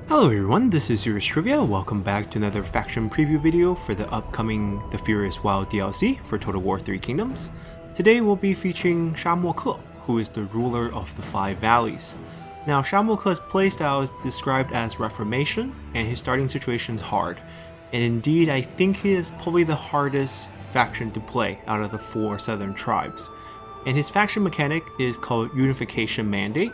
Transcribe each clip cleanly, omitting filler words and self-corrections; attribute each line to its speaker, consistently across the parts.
Speaker 1: Hello everyone, this is Serious Trivia. Welcome back to another faction preview video for the upcoming The Furious Wild DLC for Total War 3 Kingdoms. Today we'll be featuring Shamoke, who is the ruler of the 5 valleys. Now Shamoke's playstyle is described as Reformation, and his starting situation is hard. And indeed, I think he is probably the hardest faction to play out of the 4 southern tribes. And his faction mechanic is called Unification Mandate.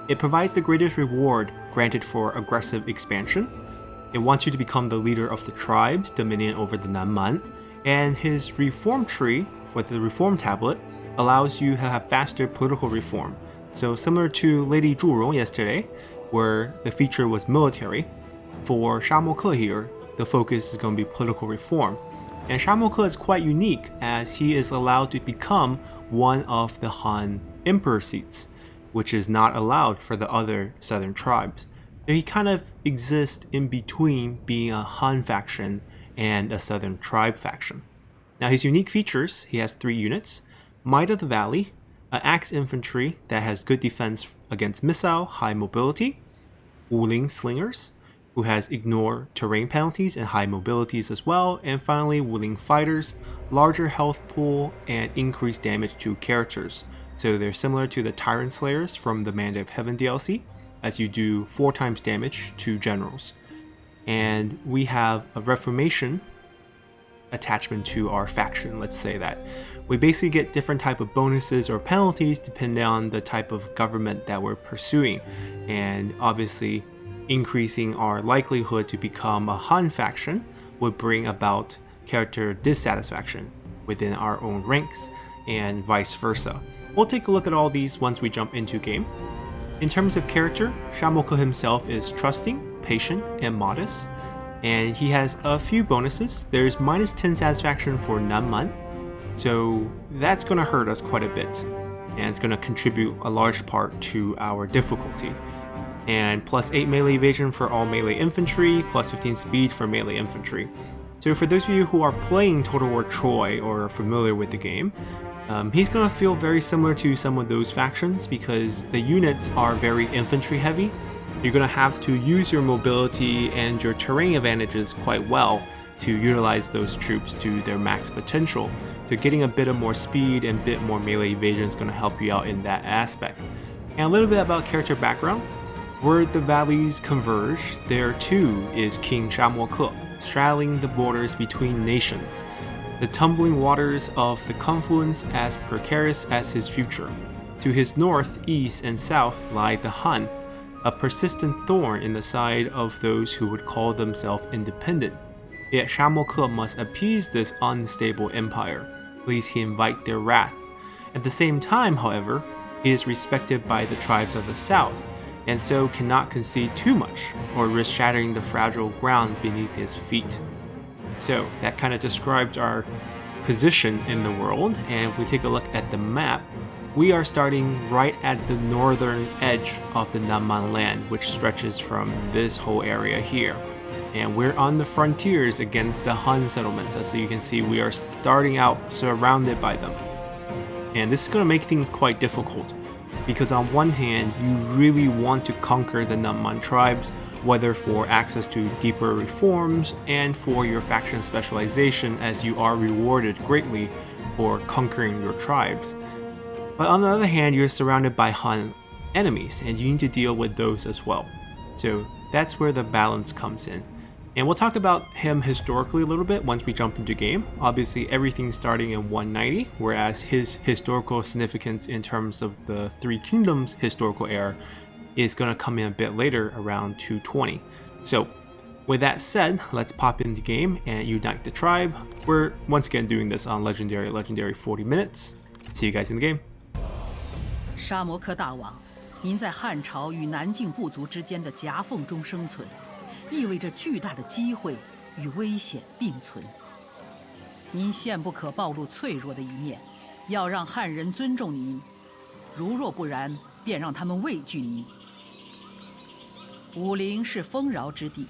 Speaker 1: It provides the greatest reward granted for aggressive expansion. It wants you to become the leader of the tribes, dominion over the Nanman, and his reform tree for the reform tablet allows you to have faster political reform. So similar to Lady Zhurong yesterday, where the feature was military, for Shamoke here, the focus is going to be political reform. And Shamoke is quite unique as he is allowed to become one of the Han Emperor seats, which is not allowed for the other southern tribes. So he kind of exists in between being a Han faction and a southern tribe faction. Now his unique features, he has 3 units: Might of the Valley, an axe infantry that has good defense against missile, high mobility, Wuling slingers, who has ignore terrain penalties and high mobilities as well, and finally Wuling fighters, larger health pool and increased damage to characters. So they're similar to the Tyrant Slayers from the Mandate of Heaven DLC, as you do 4 times damage to generals. And we have a Reformation attachment to our faction, let's say that. We basically get different type of bonuses or penalties depending on the type of government that we're pursuing. And obviously, increasing our likelihood to become a Han faction would bring about character dissatisfaction within our own ranks, and vice versa. We'll take a look at all these once we jump into game. In terms of character, Shamoke himself is trusting, patient, and modest, and he has a few bonuses. There's -10 satisfaction for Nanman, so that's going to hurt us quite a bit, and it's going to contribute a large part to our difficulty. And +8 melee evasion for all melee infantry, +15 speed for melee infantry. So for those of you who are playing Total War Troy or are familiar with the game, he's going to feel very similar to some of those factions because the units are very infantry heavy. You're going to have to use your mobility and your terrain advantages quite well to utilize those troops to their max potential. So getting a bit of more speed and a bit more melee evasion is going to help you out in that aspect. And a little bit about character background. Where the valleys converge, there too is King Shamoke, straddling the borders between nations. The tumbling waters of the confluence as precarious as his future. To his north, east, and south lie the Han, a persistent thorn in the side of those who would call themselves independent. Yet Shamoke must appease this unstable empire, lest he invite their wrath. At the same time, however, he is respected by the tribes of the south, and so cannot concede too much, or risk shattering the fragile ground beneath his feet. So that kind of describes our position in the world, and if we take a look at the map, we are starting right at the northern edge of the Nanman land, which stretches from this whole area here. And we're on the frontiers against the Han settlements, as you can see we are starting out surrounded by them. And this is going to make things quite difficult, because on one hand, you really want to conquer the Nanman tribes, whether for access to deeper reforms and for your faction specialization, as you are rewarded greatly for conquering your tribes. But on the other hand, you're surrounded by Han enemies, and you need to deal with those as well. So that's where the balance comes in. And we'll talk about him historically a little bit once we jump into game. Obviously, everything's starting in 190, whereas his historical significance in terms of the 3 Kingdoms historical era is going to come in a bit later, around 220. So with that said, let's pop into game and unite the tribe. We're once again doing this on legendary 40 minutes. See you guys in the game.
Speaker 2: 沙摩克大王，您在汉朝与南境部族之间的夹缝中生存，意味着巨大的机会与危险并存。您现不可暴露脆弱的一面，要让汉人尊重您，如若不然，便让他们畏惧您。武陵是丰饶之地，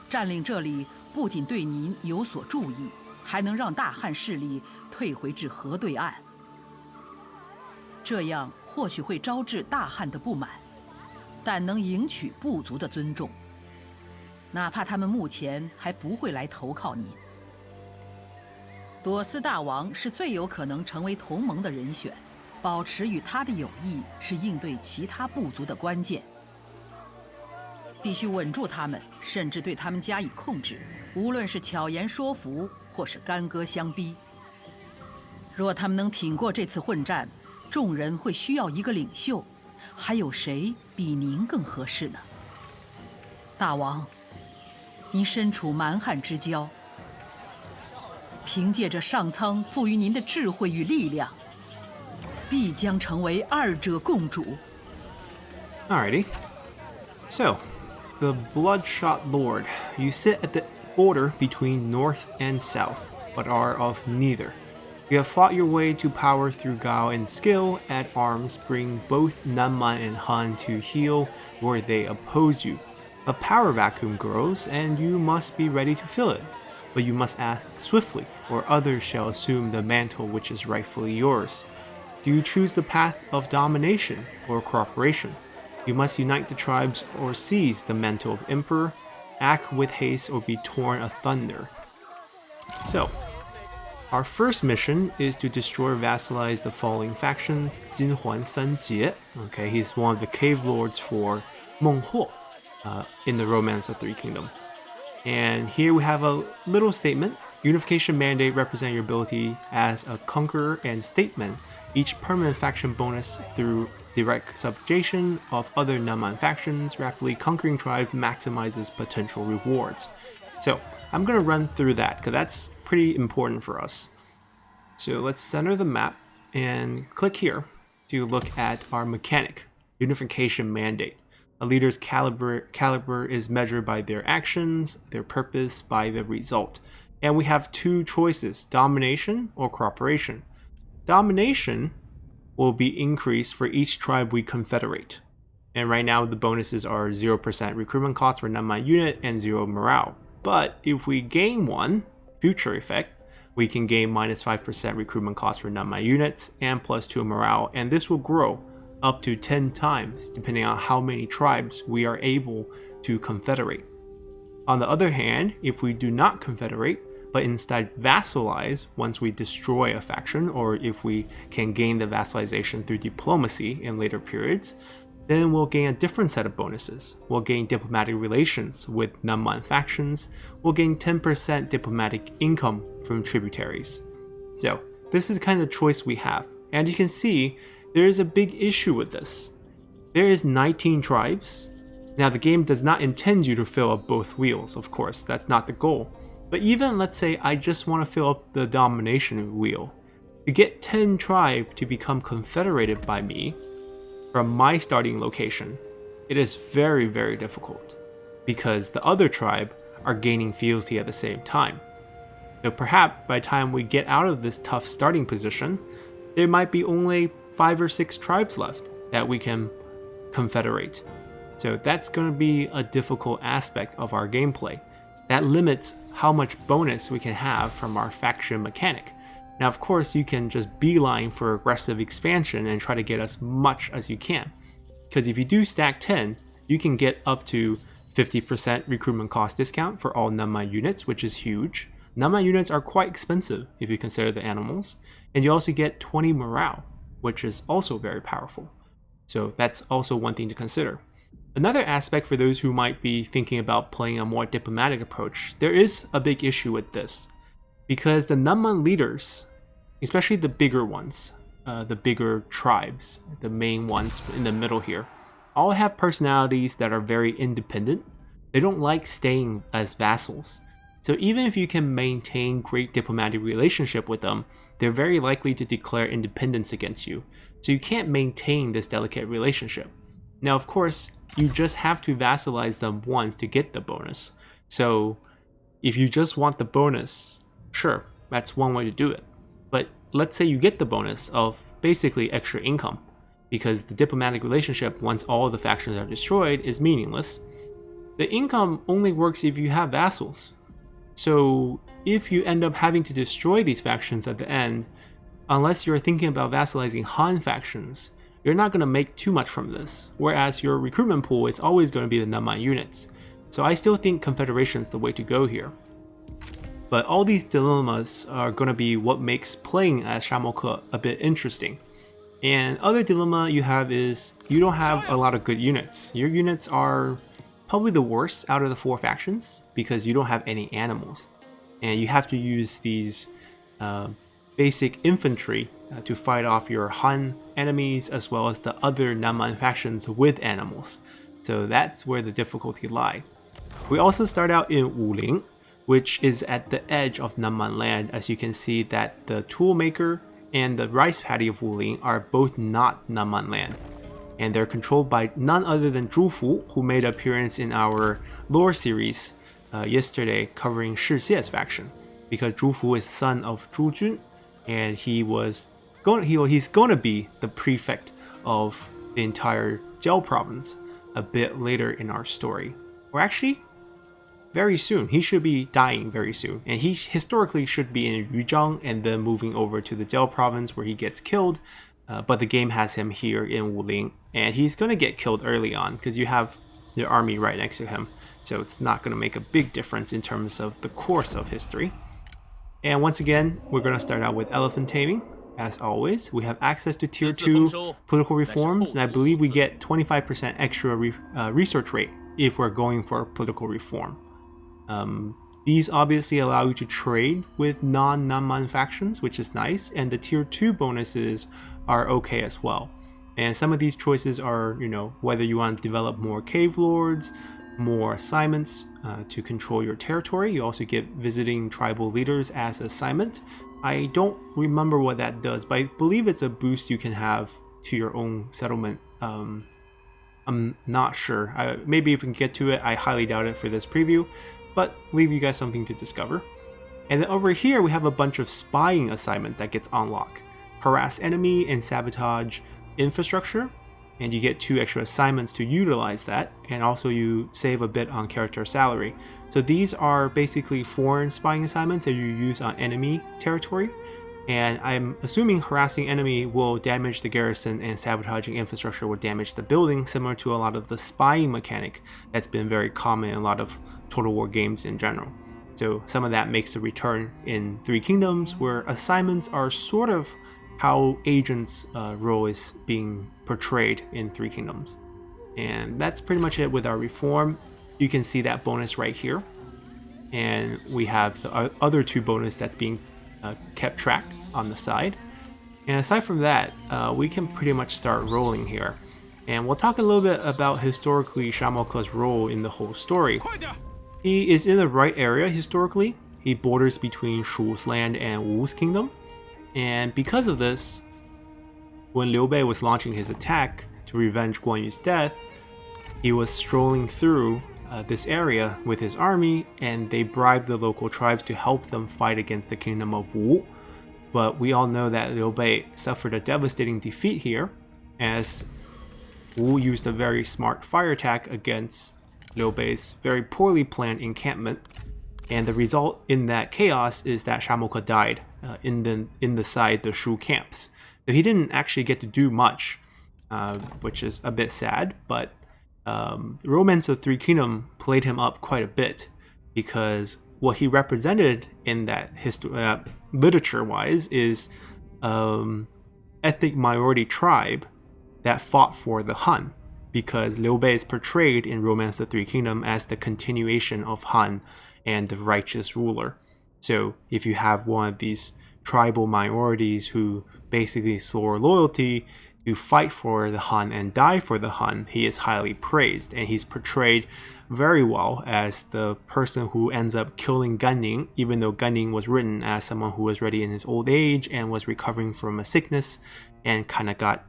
Speaker 2: 占领这里不仅对您有所注意，还能让大汉势力退回至河对岸。这样或许会招致大汉的不满，但能赢取部族的尊重。哪怕他们目前还不会来投靠您。朵斯大王是最有可能成为同盟的人选，保持与他的友谊是应对其他部族的关键。必须稳住他们，甚至对他们加以控制，无论是巧言说服，或是干戈相逼。若他们能挺过这次混战，众人会需要一个领袖，还有谁比您更合适呢？大王，您身处蛮汉之交，凭借着上苍赋予您的智慧与力量，必将成为二者共主。
Speaker 1: Alrighty. So, the Bloodshot Lord. You sit at the border between North and South, but are of neither. You have fought your way to power through guile and skill at arms, bring both Nanman and Han to heel where they oppose you. A power vacuum grows, and you must be ready to fill it. But you must act swiftly, or others shall assume the mantle which is rightfully yours. Do you choose the path of domination or cooperation? You must unite the tribes or seize the mantle of emperor, act with haste or be torn asunder. So, our first mission is to destroy or vassalize the following factions. Jinhuan Sanjie, okay, he's one of the cave lords for Meng Huo in the Romance of Three Kingdoms. And here we have a little statement. Unification mandate represent your ability as a conqueror and statesman. Each permanent faction bonus through direct subjugation of other Nanman factions, rapidly conquering tribes maximizes potential rewards. So I'm going to run through that because that's pretty important for us. So let's center the map and click here to look at our mechanic, unification mandate. A leader's caliber is measured by their actions, their purpose by the result. And we have two choices, domination or cooperation. Domination will be increased for each tribe we confederate. And right now the bonuses are 0% recruitment cost for Nanman unit and 0 morale. But if we gain one, future effect, we can gain minus 5% recruitment cost for Nanman units and plus 2 morale, and this will grow up to 10 times depending on how many tribes we are able to confederate. On the other hand, if we do not confederate, but instead vassalize once we destroy a faction, or if we can gain the vassalization through diplomacy in later periods, then we'll gain a different set of bonuses. We'll gain diplomatic relations with Nanman factions, we'll gain 10% diplomatic income from tributaries. So this is kind of the choice we have, and you can see there is a big issue with this. There is 19 tribes. Now the game does not intend you to fill up both wheels, of course, that's not the goal. But even let's say I just want to fill up the domination wheel. To get 10 tribes to become confederated by me from my starting location, it is very, very difficult because the other tribe are gaining fealty at the same time. So perhaps by the time we get out of this tough starting position, there might be only 5 or 6 tribes left that we can confederate. So that's going to be a difficult aspect of our gameplay. That limits how much bonus we can have from our faction mechanic. Now of course you can just beeline for aggressive expansion and try to get as much as you can. Because if you do stack 10, you can get up to 50% recruitment cost discount for all Nanman units, which is huge. Nanman units are quite expensive if you consider the animals. And you also get 20 morale, which is also very powerful. So that's also one thing to consider. Another aspect for those who might be thinking about playing a more diplomatic approach, there is a big issue with this. Because the Nanman leaders, especially the bigger ones, the bigger tribes, the main ones in the middle here, all have personalities that are very independent. They don't like staying as vassals. So even if you can maintain great diplomatic relationship with them, they're very likely to declare independence against you. So you can't maintain this delicate relationship. Now, of course, you just have to vassalize them once to get the bonus. So if you just want the bonus, sure, that's one way to do it. But let's say you get the bonus of basically extra income, because the diplomatic relationship, once all the factions are destroyed, is meaningless. The income only works if you have vassals. So if you end up having to destroy these factions at the end, unless you're thinking about vassalizing Han factions, you're not going to make too much from this, whereas your recruitment pool is always going to be the Nanman units. So I still think confederation is the way to go here. But all these dilemmas are going to be what makes playing as Shamoke a bit interesting. And other dilemma you have is you don't have a lot of good units. Your units are probably the worst out of the 4 factions because you don't have any animals. And you have to use these basic infantry to fight off your Han enemies as well as the other Nanman factions with animals. So that's where the difficulty lies. We also start out in Wuling, which is at the edge of Nanman land. As you can see that the toolmaker and the rice paddy of Wuling are both not Nanman land. And they're controlled by none other than Zhu Fu, who made an appearance in our lore series yesterday covering Shi Xie's faction. Because Zhu Fu is son of Zhu Jun, and he's going to be the prefect of the entire Jiao province a bit later in our story. Or actually, very soon. He should be dying very soon. And he historically should be in Yuzhang and then moving over to the Jiao province where he gets killed. But the game has him here in Wuling. And he's going to get killed early on because you have your army right next to him. So it's not going to make a big difference in terms of the course of history. And once again, we're going to start out with elephant taming. As always, we have access to tier 2 political reforms. And I believe we get 25% extra research rate if we're going for political reform. These obviously allow you to trade with non-Nanman factions, which is nice, and the tier 2 bonuses are okay as well. And some of these choices are, whether you want to develop more cave lords, more assignments to control your territory. You also get visiting tribal leaders as assignment. I don't remember what that does, but I believe it's a boost you can have to your own settlement. I'm not sure. Maybe if we can get to it, I highly doubt it for this preview. But leave you guys something to discover. And then over here we have a bunch of spying assignment that gets unlocked. Harass enemy and sabotage infrastructure, and you get 2 extra assignments to utilize that, and also you save a bit on character salary. So these are basically foreign spying assignments that you use on enemy territory, and I'm assuming harassing enemy will damage the garrison and sabotaging infrastructure will damage the building, similar to a lot of the spying mechanic that's been very common in a lot of Total War games in general. So some of that makes a return in Three Kingdoms, where assignments are sort of how agents' role is being portrayed in Three Kingdoms. And that's pretty much it with our reform. You can see that bonus right here. And we have the other 2 bonus that's being kept track on the side. And aside from that, we can pretty much start rolling here. And we'll talk a little bit about historically Shamoke's role in the whole story. He is in the right area historically. He borders between Shu's land and Wu's kingdom. And because of this, when Liu Bei was launching his attack to revenge Guan Yu's death, he was strolling through this area with his army, and they bribed the local tribes to help them fight against the kingdom of Wu. But we all know that Liu Bei suffered a devastating defeat here, as Wu used a very smart fire attack against Liu Bei's very poorly planned encampment, and the result in that chaos is that Shamoke died inside the Shu camps. So he didn't actually get to do much, which is a bit sad, but Romance of Three Kingdoms played him up quite a bit, because what he represented in that literature-wise is ethnic minority tribe that fought for the Han, because Liu Bei is portrayed in Romance of Three Kingdoms as the continuation of Han and the righteous ruler. So if you have one of these tribal minorities who basically swore loyalty to fight for the Han and die for the Han, he is highly praised, and he's portrayed very well as the person who ends up killing Gunning, even though Gunning was written as someone who was already in his old age and was recovering from a sickness and kind of got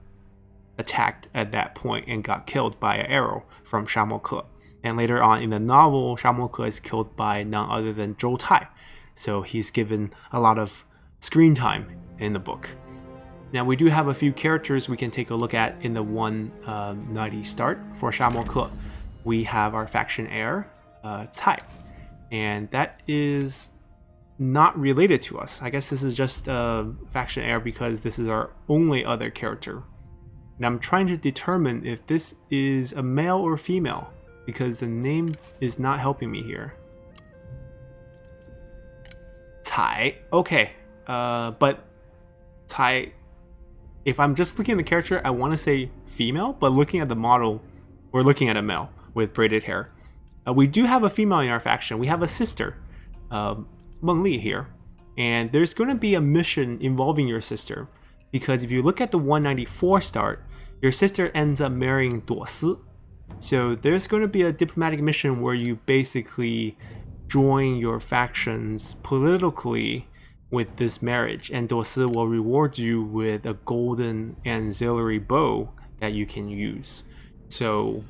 Speaker 1: attacked at that point and got killed by an arrow from Shamoke. And later on in the novel, Shamoke is killed by none other than Zhou Tai. So he's given a lot of screen time in the book. Now we do have a few characters we can take a look at in the 190 start for Shamoke. We have our faction heir, Cai, and that is not related to us. I guess this is just a faction heir because this is our only other character. And I'm trying to determine if this is a male or female, because the name is not helping me here. Tai. Okay. But Tai, if I'm just looking at the character, I want to say female, but looking at the model, we're looking at a male with braided hair. We do have a female in our faction. We have a sister, Meng Li here. And there's going to be a mission involving your sister. Because if you look at the 194 start, your sister ends up marrying Duo Si. So there's going to be a diplomatic mission where you basically join your factions politically with this marriage. And Duo Si will reward you with a golden auxiliary bow that you can use. So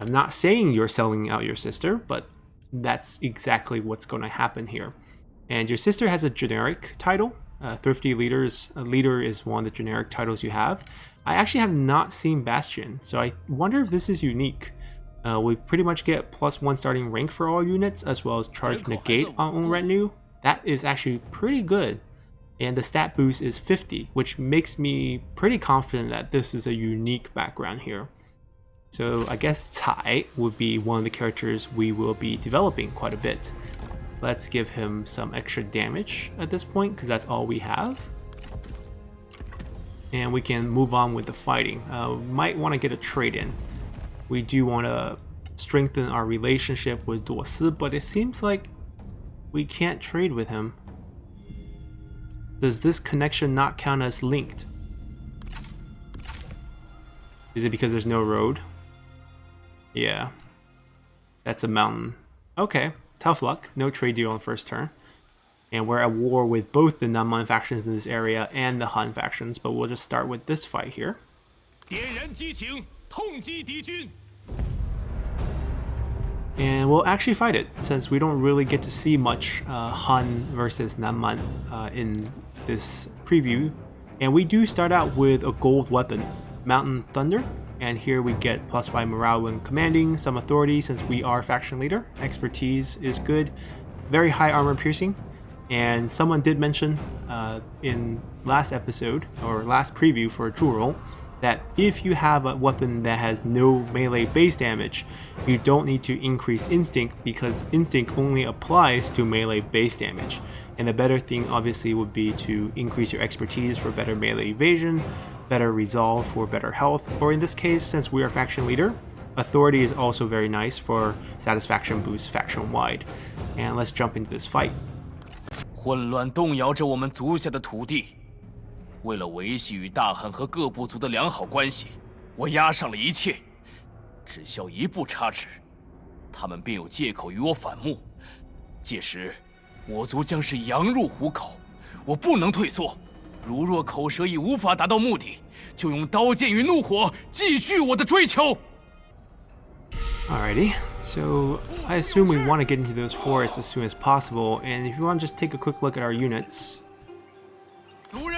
Speaker 1: I'm not saying you're selling out your sister, but that's exactly what's going to happen here. And your sister has a generic title. Thrifty leader is one of the generic titles you have. I actually have not seen Bastion, so I wonder if this is unique. We pretty much get +1 starting rank for all units, as well as charge negate on own retinue. That is actually pretty good. And the stat boost is 50, which makes me pretty confident that this is a unique background here. So I guess Tai would be one of the characters we will be developing quite a bit. Let's give him some extra damage at this point, because that's all we have. And we can move on with the fighting. Might want to get a trade in. We do want to strengthen our relationship with Duo Si, but it seems like we can't trade with him. Does this connection not count as linked? Is it because there's no road? Yeah. That's a mountain. Okay. Tough luck, no trade deal on first turn. And we're at war with both the Nanman factions in this area and the Han factions, but we'll just start with this fight here. And we'll actually fight it, since we don't really get to see much Han versus Nanman in this preview. And we do start out with a gold weapon, Mountain Thunder. And here we get +5 morale when commanding, some authority since we are faction leader. Expertise is good, very high armor piercing. And someone did mention in last episode, or last preview for Zhurou, that if you have a weapon that has no melee base damage, you don't need to increase Instinct, because Instinct only applies to melee base damage. And the better thing obviously would be to increase your expertise for better melee evasion, better resolve for better health, or in this case, since we are faction leader, authority is also very nice for satisfaction boost faction wide. And let's jump into this fight.
Speaker 3: 混乱动摇着我们足下的土地，为了维系与大汗和各部族的良好关系，我押上了一切，只消一步差池，他们便有借口与我反目。届时，我族将是羊入虎口，我不能退缩。如若口舌已无法达到目的，就用刀剑与怒火继续我的追求。
Speaker 1: Alrighty, so I assume we want to get into those forests as soon as possible, and if you want to just take a quick look at our units.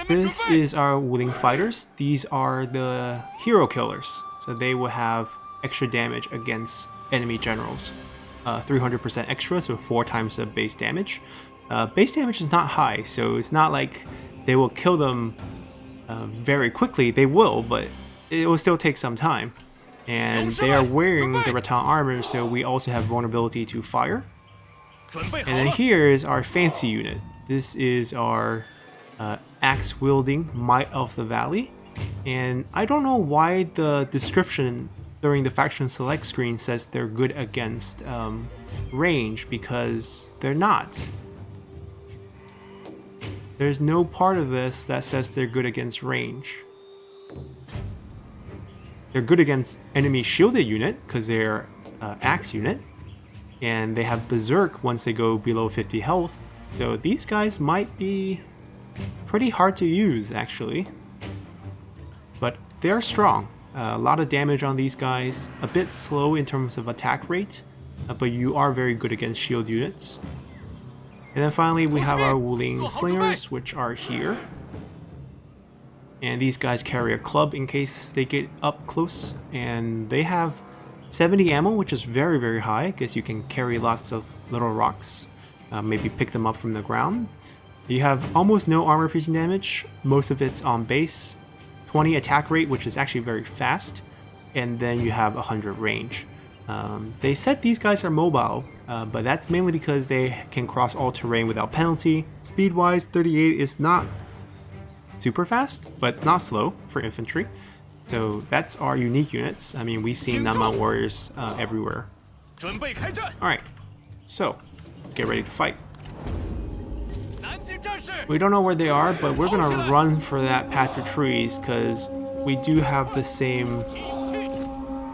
Speaker 1: This is our Wuling fighters. These are the hero killers, so they will have extra damage against enemy generals. 300% extra, so 4 times the base damage. Base damage is not high, so it's not like they will kill them very quickly. They will, but it will still take some time. And they are wearing the rattan armor, so we also have vulnerability to fire. And then here is our fancy unit. This is our axe-wielding Might of the Valley. And I don't know why the description during the faction select screen says they're good against range, because they're not. There's no part of this that says they're good against range. They're good against enemy shielded unit because they're axe unit, and they have berserk once they go below 50 health. So these guys might be pretty hard to use actually, but they're strong. A lot of damage on these guys, a bit slow in terms of attack rate, but you are very good against shield units. And then finally we have our Wuling slingers, which are here. And these guys carry a club in case they get up close. And they have 70 ammo, which is very, very high. I guess you can carry lots of little rocks. Maybe pick them up from the ground. You have almost no armor piercing damage. Most of it's on base. 20 attack rate, which is actually very fast. And then you have 100 range. They said these guys are mobile, but that's mainly because they can cross all terrain without penalty. Speed-wise, 38 is not super fast, but it's not slow for infantry. So that's our unique units. I mean, we see Nanman warriors everywhere. Alright, so let's get ready to fight. We don't know where they are, but we're gonna run for that patch of trees because we do have the same...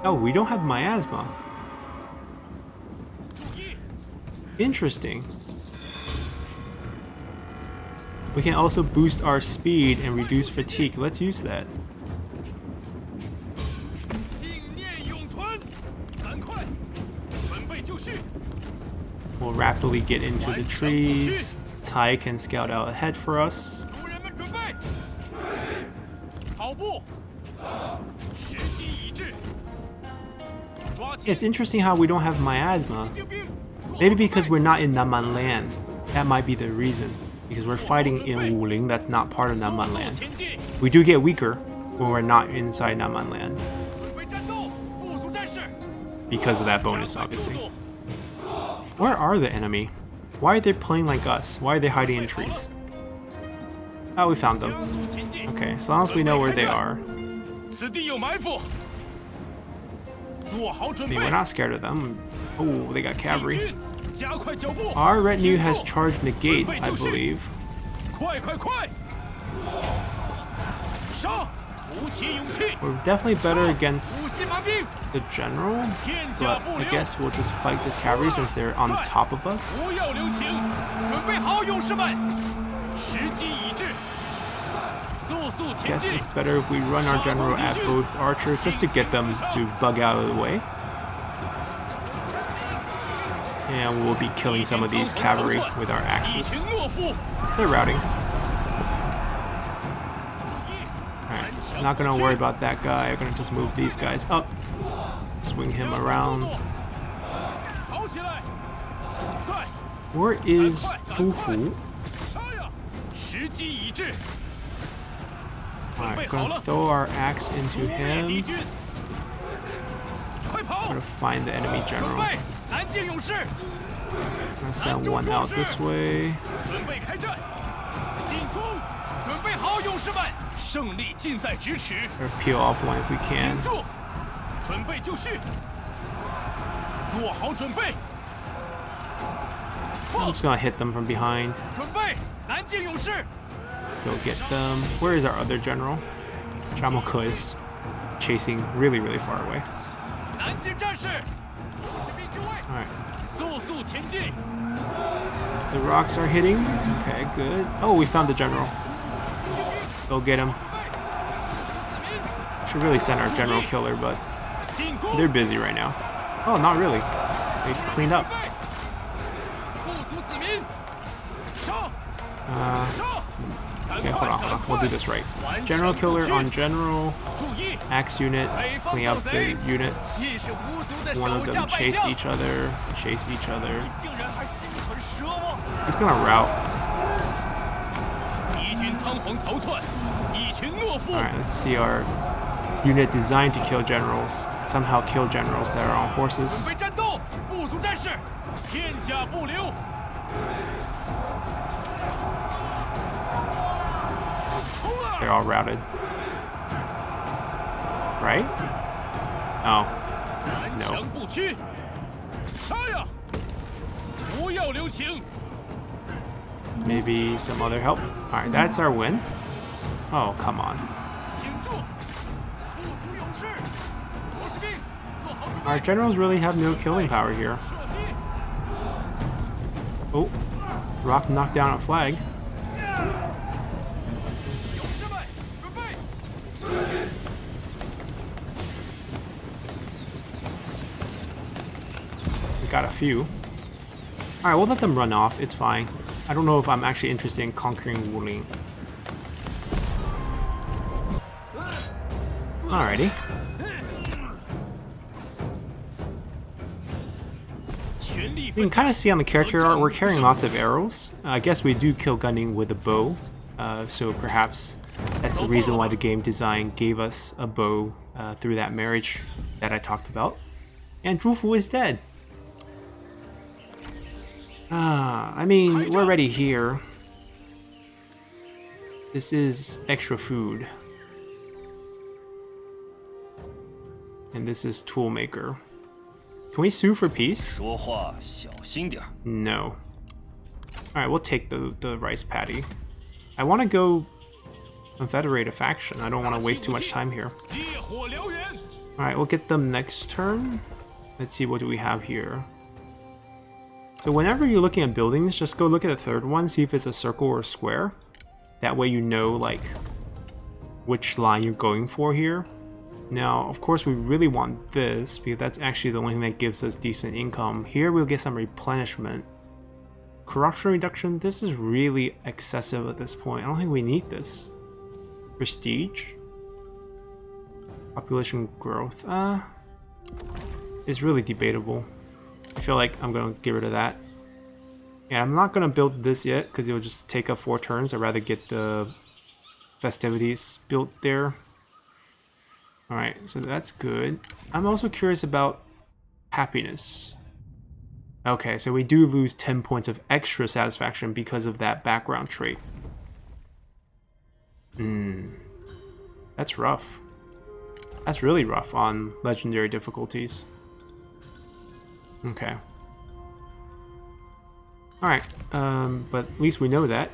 Speaker 1: Oh, we don't have miasma. Interesting. We can also boost our speed and reduce fatigue. Let's use that. We'll rapidly get into the trees. Tai can scout out ahead for us. Yeah, it's interesting how we don't have miasma. Maybe because we're not in Nanman land. That might be the reason. Because we're fighting in Wuling, that's not part of Nanman land. We do get weaker when we're not inside Nanman land. Because of that bonus, obviously. Where are the enemy? Why are they playing like us? Why are they hiding in trees? Oh, we found them. Okay, as long as we know where they are. I mean, we're not scared of them. Oh, they got cavalry. Our retinue has charged negate, I believe. We're definitely better against the general, but I guess we'll just fight this cavalry since they're on top of us. Guess it's better if we run our general at both archers just to get them to bug out of the way. And we'll be killing some of these cavalry with our axes. They're routing. Alright, not gonna worry about that guy. I'm gonna just move these guys up. Swing him around. Where is Fufu? Alright, gonna throw our axe into him. Gonna find the enemy general. Gonna send one out this way. Or peel off one if we can. I'm just gonna hit them from behind. Go get them. Where is our other general? Shamoke is chasing really, really far away. Alright. The rocks are hitting. Okay, good. Oh, we found the general. Go get him. Should really send our general killer, but they're busy right now. Oh, not really. They cleaned up. Okay, hold on. We'll do this right. General killer on general. Axe unit. Clean up the units. One of them chase each other. Chase each other. He's gonna rout. Alright, let's see our unit designed to kill generals. Somehow kill generals that are on horses. They're all routed. Right? Oh. No. Maybe some other help. Alright, that's our win. Oh, come on. Our generals really have no killing power here. Oh. Rock knocked down a flag. Got a few. Alright, we'll let them run off. It's fine. I don't know if I'm actually interested in conquering Wuling. Alrighty. You can kind of see on the character art, we're carrying lots of arrows. I guess we do kill gunning with a bow. So perhaps that's the reason why the game design gave us a bow through that marriage that I talked about. And Zhufu is dead. I mean, we're already here. This is extra food. And this is toolmaker. Can we sue for peace?
Speaker 4: 说话小心点儿。
Speaker 1: No. Alright, we'll take the rice patty. I want to go confederate a faction. I don't want to waste too much time here.
Speaker 3: 烈火燎原。
Speaker 1: Alright, we'll get them next turn. Let's see, what do we have here? So whenever you're looking at buildings, just go look at the third one, see if it's a circle or a square. That way you know, like, which line you're going for here. Now, of course, we really want this, because that's actually the only thing that gives us decent income. Here we'll get some replenishment. Corruption reduction, this is really excessive at this point. I don't think we need this. Prestige. Population growth, is really debatable. I feel like I'm gonna get rid of that. Yeah, I'm not gonna build this yet because it'll just take up 4 turns. I'd rather get the festivities built there. Alright, so that's good. I'm also curious about happiness. Okay, so we do lose 10 points of extra satisfaction because of that background trait. That's rough. That's really rough on legendary difficulties. Okay. Alright, but at least we know that.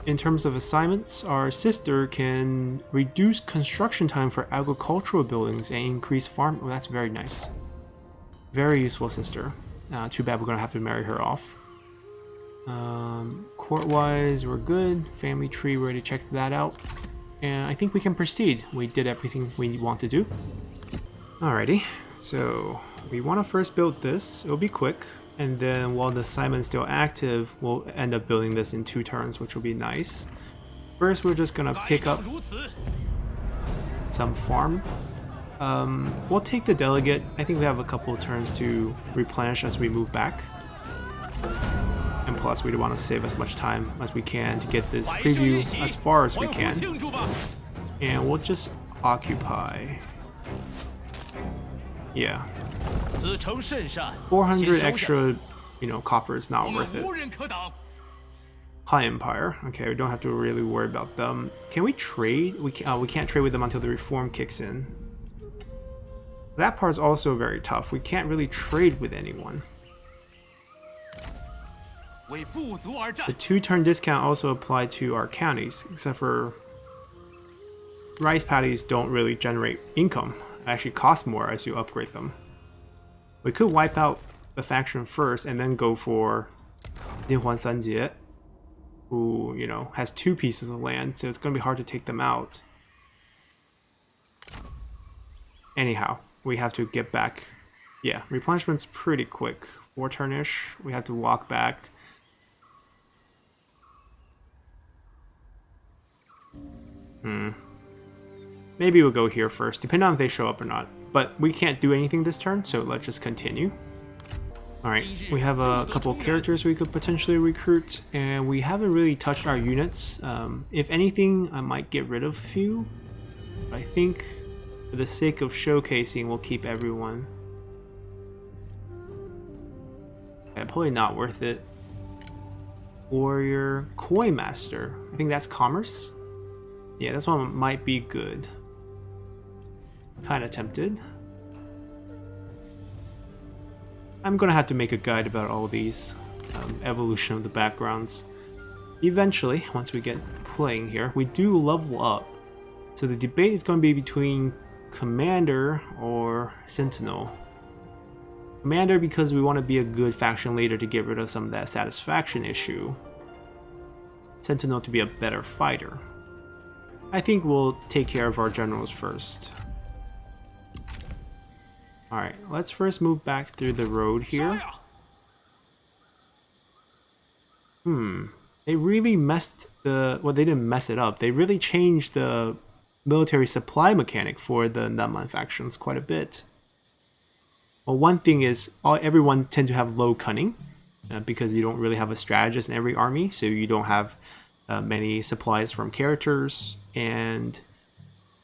Speaker 1: In terms of assignments, our sister can reduce construction time for agricultural buildings and increase farm. Oh, that's very nice. Very useful sister. Too bad we're gonna have to marry her off. Court-wise, we're good. Family tree, we already checked that out. And I think we can proceed. We did everything we want to do. Alrighty, so we want to first build this. It'll be quick. And then while the assignment's still active, we'll end up building this in 2 turns, which will be nice. First, we're just gonna pick up some farm. We'll take the delegate. I think we have a couple of turns to replenish as we move back. And plus, we want to save as much time as we can to get this preview as far as we can. And we'll just occupy. Yeah. 400 extra, you know, copper is not worth it. High Empire. Okay, we don't have to really worry about them. Can we trade? We can't trade with them until the reform kicks in. That part's also very tough. We can't really trade with anyone. The 2-turn discount also applied to our counties, except for rice paddies don't really generate income. It actually cost more as you upgrade them. We could wipe out the faction first and then go for Jinhuan Sanjie, who, you know, has 2 pieces of land, so it's going to be hard to take them out. Anyhow, we have to get back. Yeah, replenishment's pretty quick. 4 turnish, we have to walk back. Maybe we'll go here first, depending on if they show up or not. But we can't do anything this turn, so let's just continue. Alright, we have a couple of characters we could potentially recruit, and we haven't really touched our units. If anything, I might get rid of a few. But I think for the sake of showcasing, we'll keep everyone. Okay, probably not worth it. Warrior, Koi Master. I think that's commerce. Yeah, this one might be good. Kinda tempted. I'm gonna have to make a guide about all these evolution of the backgrounds. Eventually, once we get playing here, we do level up. So the debate is going to be between Commander or Sentinel. Commander because we want to be a good faction leader to get rid of some of that satisfaction issue. Sentinel to be a better fighter. I think we'll take care of our generals first. Alright, let's first move back through the road here. They really messed the... well, they didn't mess it up. They really changed the military supply mechanic for the Nunman factions quite a bit. Well, one thing is, everyone tend to have low cunning, because you don't really have a strategist in every army, so you don't have many supplies from characters, and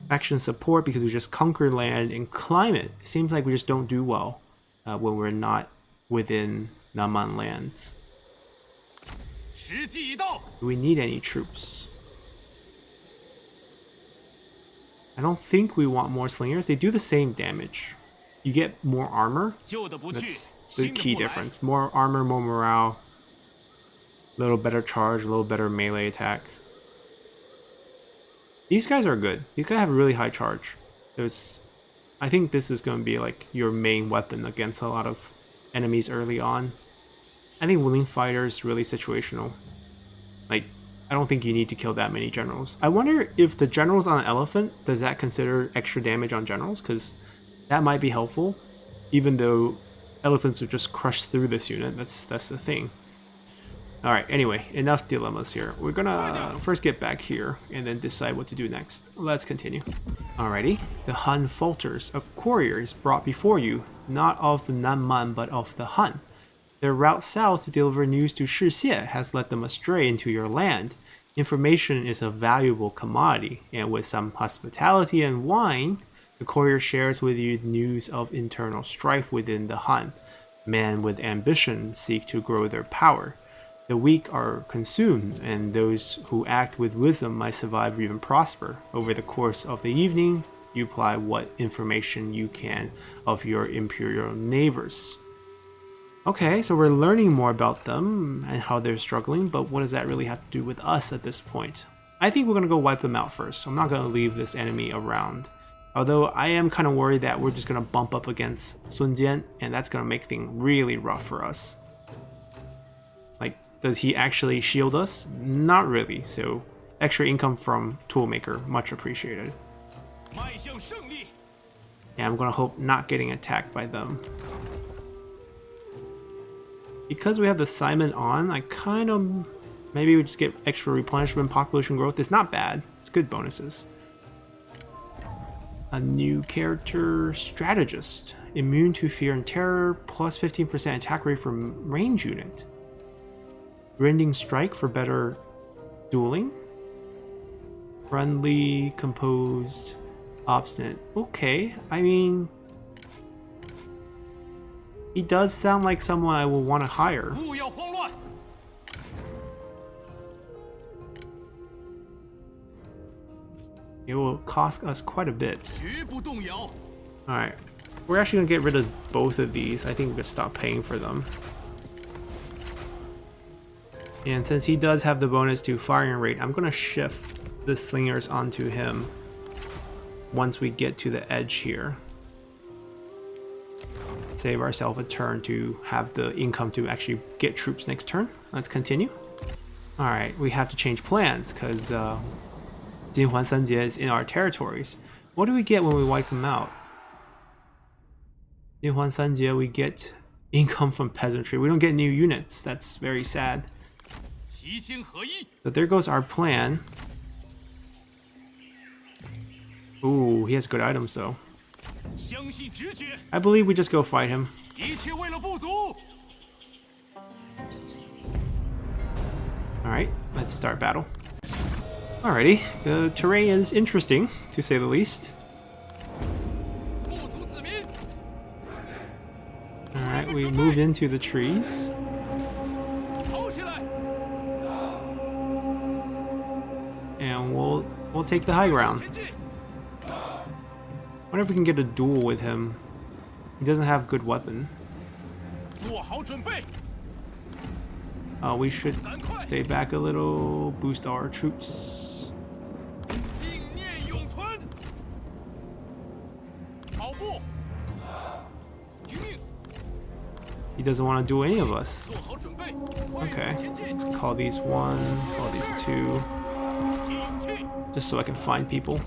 Speaker 1: faction support because we just conquer land and climate. It seems like we just don't do well. when we're not within Naman lands.
Speaker 3: 时机已到。
Speaker 1: Do we need any troops? I don't think we want more slingers. They do the same damage. You get more armor.
Speaker 3: 旧的不去，
Speaker 1: That's the
Speaker 3: 新的
Speaker 1: key
Speaker 3: 不来。
Speaker 1: difference. More armor, more morale. A little better charge, a little better melee attack. These guys are good. These guys have a really high charge. I think this is going to be like your main weapon against a lot of enemies early on. I think Wing Fighter is really situational. Like, I don't think you need to kill that many generals. I wonder if the generals on an elephant, does that consider extra damage on generals? Because that might be helpful, even though elephants would just crush through this unit. That's the thing. Alright, anyway, enough dilemmas here. We're gonna first get back here and then decide what to do next. Let's continue. Alrighty, the Han falters. A courier is brought before you, not of the Nanman but of the Han. Their route south to deliver news to Shixie has led them astray into your land. Information is a valuable commodity, and with some hospitality and wine, the courier shares with you news of internal strife within the Han. Men with ambition seek to grow their power. The weak are consumed, and those who act with wisdom might survive or even prosper. Over the course of the evening, you apply what information you can of your imperial neighbors. Okay, so we're learning more about them and how they're struggling, but what does that really have to do with us at this point? I think we're going to go wipe them out first, so I'm not going to leave this enemy around. Although I am kind of worried that we're just going to bump up against Sun Jian, and that's going to make things really rough for us. Like, does he actually shield us? Not really, so extra income from Toolmaker, much appreciated. Yeah, I'm going to hope not getting attacked by them. Because we have the Simon on, I kind of... Maybe we just get extra replenishment, population growth. It's not bad. It's good bonuses. A new character, Strategist. Immune to fear and terror, plus 15% attack rate from range unit. Rending strike for better dueling. Friendly, composed, obstinate. Okay, I mean... He does sound like someone I will want to hire. It will cost us quite a bit. Alright. We're actually going to get rid of both of these. I think we could stop paying for them. And since he does have the bonus to firing rate, I'm going to shift the slingers onto him once we get to the edge here. Save ourselves a turn to have the income to actually get troops next turn. Let's continue. Alright, we have to change plans because Jinhuan Sanjie is in our territories. What do we get when we wipe them out? Jinhuan Sanjie, we get income from peasantry. We don't get new units. That's very sad. So there goes our plan. Ooh, he has good items though. I believe we just go fight him. Alright, let's start battle. Alrighty, the terrain is interesting, to say the least. Alright, we move into the trees. And we'll take the high ground. Wonder if we can get a duel with him. He doesn't have good weapon. We should stay back a little, boost our troops. He doesn't want to duel any of us. Okay, let's call these one, call these two. Just so I can find people.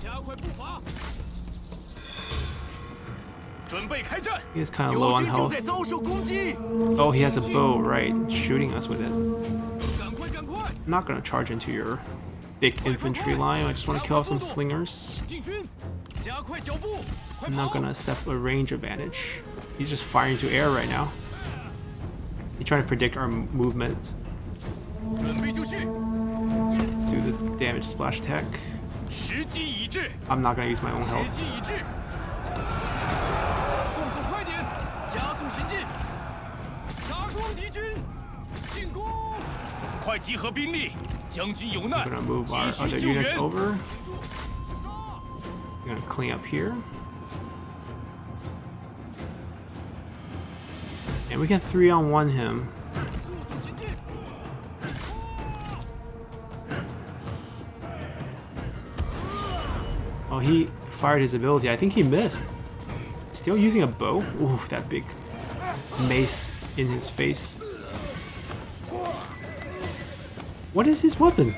Speaker 1: He is kind of low on health. Oh, he has a bow, right? Shooting us with it. I'm not gonna charge into your big infantry line. I just want to kill off some slingers. I'm not gonna accept a range advantage. He's just firing to air right now. He's trying to predict our movements. Let's do the damage splash attack. I'm not gonna use my own health.
Speaker 4: 速前进，杀光敌军，进攻！
Speaker 3: 快集合兵力，将军有难，
Speaker 1: We're gonna move
Speaker 3: 急
Speaker 1: our
Speaker 3: 需
Speaker 1: other
Speaker 3: 救
Speaker 1: units
Speaker 3: 援。
Speaker 1: over. We're gonna clean up here. And we can 3-on-1 him. Oh, he fired his ability. I think he missed. Still using a bow? Ooh, that big mace in his face. What is his weapon?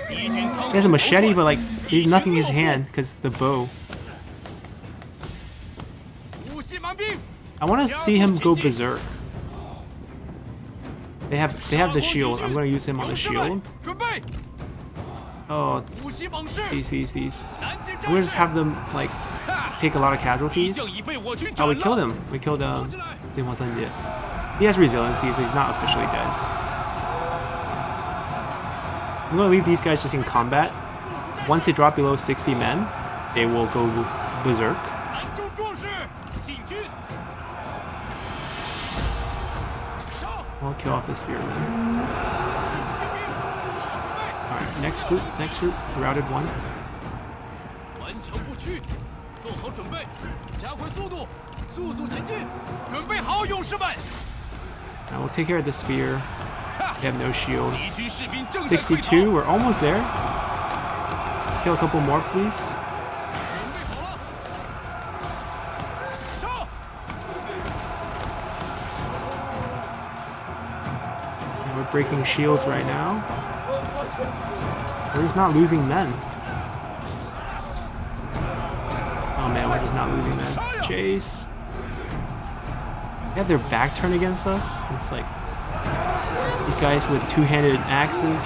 Speaker 1: He has a machete, but like, he's nothing in his hand because the bow. I want to see him go berserk. They have the shield. I'm gonna use him on the shield. Oh, these. We'll just have them like take a lot of casualties. Oh, we killed him. We killed He has resiliency, so he's not officially dead. I'm gonna leave these guys just in combat. Once they drop below 60 men, they will go berserk. We'll kill off the spearmen. Alright, next group, routed one. Now we'll take care of the spear. They have no shield. 62, we're almost there. Kill a couple more, please. And we're breaking shields right now. We're just not losing men. Oh man, we're just not losing men. Chase. They have their back turned against us. It's like these guys with two-handed axes.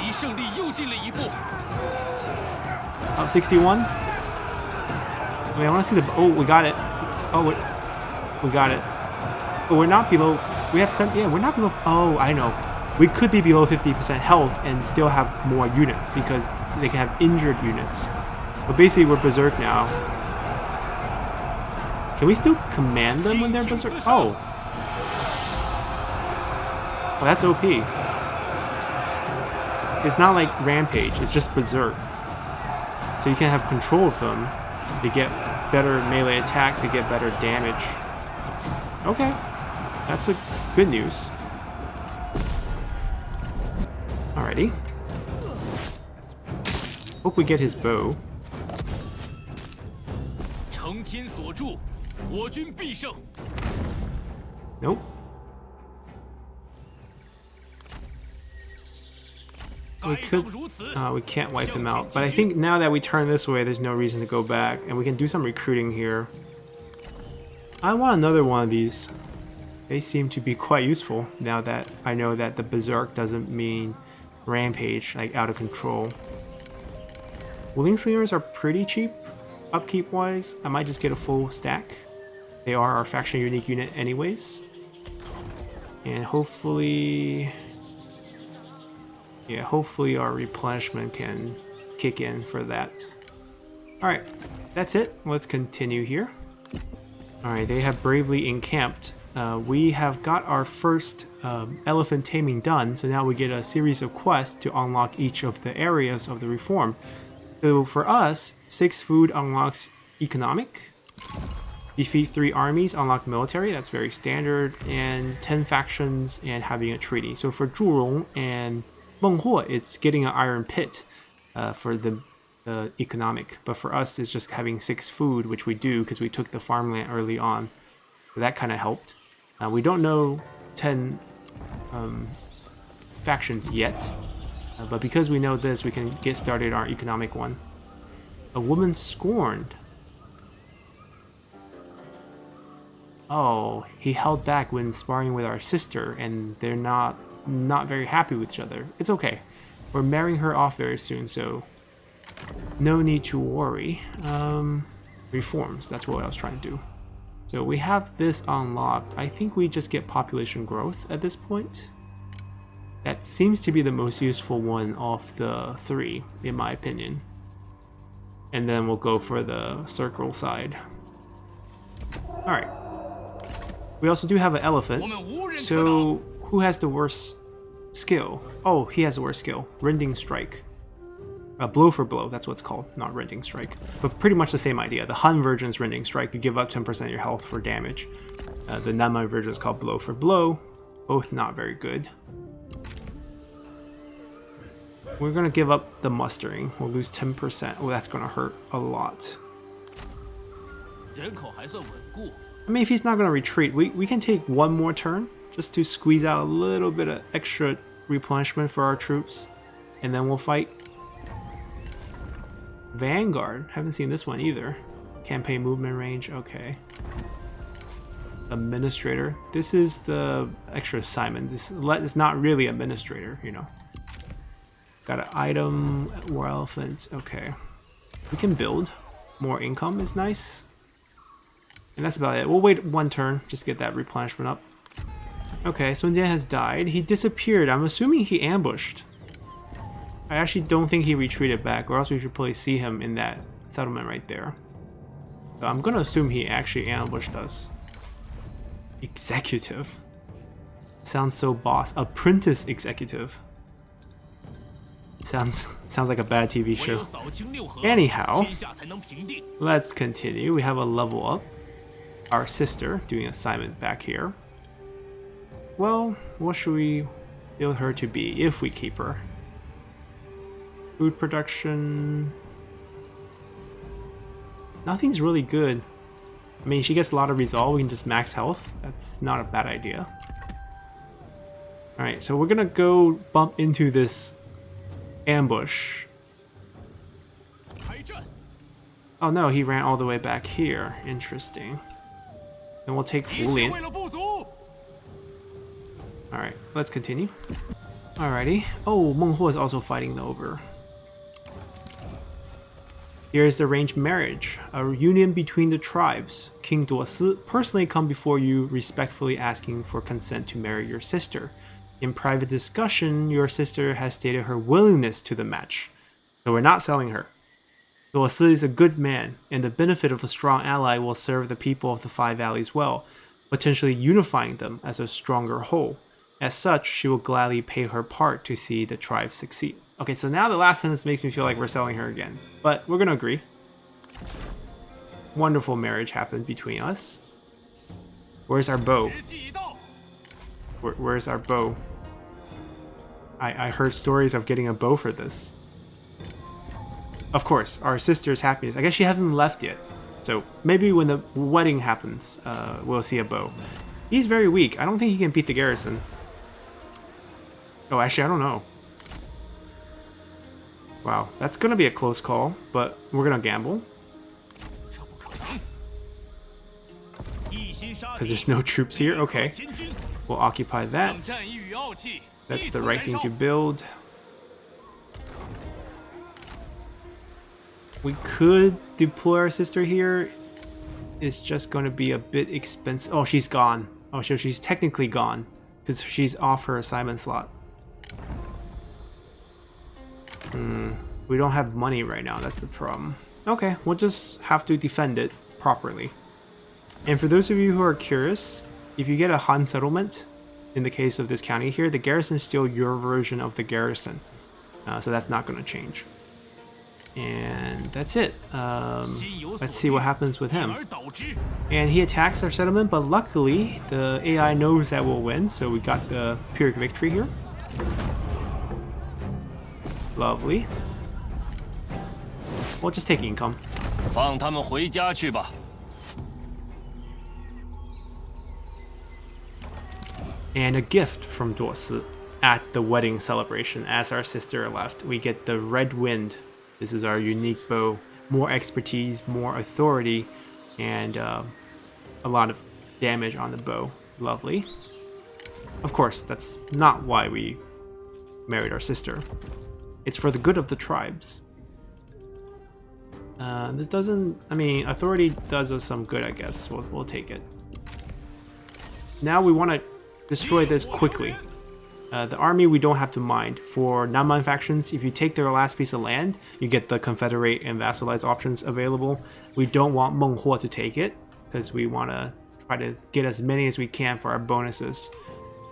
Speaker 1: Oh, 61. Wait, I want to see the. Oh, we got it. Oh, we got it. Oh, we're not below. We have some. Yeah, we're not below. Oh, I know. We could be below 50% health and still have more units because they can have injured units. But basically, we're berserk now. Can we still command them when they're berserk? Oh. Oh, that's OP. It's not like Rampage, it's just Berserk. So you can have control of them. They get better melee attack, they get better damage. Okay. That's a good news. Alrighty. Hope we get his bow. Nope. We can't wipe him out. But I think now that we turn this way, there's no reason to go back. And we can do some recruiting here. I want another one of these. They seem to be quite useful now that I know that the Berserk doesn't mean Rampage, like out of control. Wooling Slingers are pretty cheap, upkeep wise. I might just get a full stack. They are our faction unique unit anyways. And hopefully... yeah, hopefully our replenishment can kick in for that. Alright, that's it. Let's continue here. Alright, they have bravely encamped. We have got our first elephant taming done, so now we get a series of quests to unlock each of the areas of the reform. So for us, 6 food unlocks economic. Defeat 3 armies, unlock military, that's very standard. And 10 factions and having a treaty. So for Zhurong and Menghuo, it's getting an iron pit for the economic, but for us it's just having 6 food, which we do because we took the farmland early on, so that kind of helped. We don't know 10 factions yet, but because we know this, we can get started our economic one. A woman scorned. Oh, he held back when sparring with our sister, and they're not very happy with each other. It's okay. We're marrying her off very soon, so no need to worry. Reforms, that's what I was trying to do. So we have this unlocked. I think we just get population growth at this point. That seems to be the most useful one of the 3, in my opinion. And then we'll go for the circle side. Alright. We also do have an elephant. So who has the worst skill? Oh, he has the worst skill. Rending strike. Blow for blow, that's what it's called, not rending strike. But pretty much the same idea. The Han version is rending strike. You give up 10% of your health for damage. The Nanman version is called blow for blow. Both not very good. We're gonna give up the mustering. We'll lose 10%. Oh, that's gonna hurt a lot. I mean, if he's not gonna retreat, we can take one more turn just to squeeze out a little bit of extra replenishment for our troops, and then we'll fight. Vanguard, haven't seen this one either. Campaign movement range, okay. Administrator, this is the extra assignment. This is not really administrator, you know. Got an item, war elephant, okay. We can build. More income is nice. And that's about it. We'll wait one turn, just get that replenishment up. Okay, Sun Jian has died. He disappeared. I'm assuming he ambushed. I actually don't think he retreated back, or else we should probably see him in that settlement right there. So I'm gonna assume he actually ambushed us. Executive. Sounds so boss. Apprentice executive. Sounds like a bad TV show. Anyhow, let's continue. We have a level up. Our sister doing assignment back here. Well, what should we build her to be if we keep her? Food production. Nothing's really good. I mean, she gets a lot of resolve. We can just max health. That's not a bad idea. Alright, so we're gonna go bump into this ambush. Oh no, he ran all the way back here. Interesting. Then we'll take Fulin. Alright, let's continue. Alrighty. Oh, Meng Huo is also fighting over. Here is the arranged marriage, a union between the tribes. King Duosi personally come before you respectfully asking for consent to marry your sister. In private discussion, your sister has stated her willingness to the match, so we're not selling her. Duosi is a good man, and the benefit of a strong ally will serve the people of the Five Valleys well, potentially unifying them as a stronger whole. As such, she will gladly pay her part to see the tribe succeed. Okay, so now the last sentence makes me feel like we're selling her again, but we're gonna agree. Wonderful marriage happened between us. Where's our bow? Where's our bow? I heard stories of getting a bow for this. Of course, our sister's happiness. I guess she hasn't left yet. So maybe when the wedding happens, we'll see a bow. He's very weak. I don't think he can beat the garrison. Oh, actually, I don't know. Wow, that's gonna be a close call, but we're gonna gamble. Because there's no troops here. Okay, we'll occupy that. That's the right thing to build. We could deploy our sister here. It's just going to be a bit expensive. Oh, she's gone. Oh, so she's technically gone because she's off her assignment slot. We don't have money right now. That's the problem. Okay, we'll just have to defend it properly. And for those of you who are curious, if you get a Han settlement, in the case of this county here, the garrison is still your version of the garrison. So that's not going to change. And that's it. Let's see what happens with him. And he attacks our settlement, but luckily the AI knows that we'll win, so we got the Pyrrhic victory here. Lovely. We'll just take income.
Speaker 3: 放他们回家去吧。
Speaker 1: And a gift from Duosi at the wedding celebration. As our sister left, we get the Red Wind. This is our unique bow. More expertise, more authority, and a lot of damage on the bow. Lovely. Of course, that's not why we married our sister. It's for the good of the tribes. This doesn't... I mean, authority does us some good, I guess. We'll take it. Now we want to destroy this quickly. The army we don't have to mind. For Nanman factions, if you take their last piece of land, you get the confederate and vassalize options available. We don't want Meng Huo to take it, because we want to try to get as many as we can for our bonuses.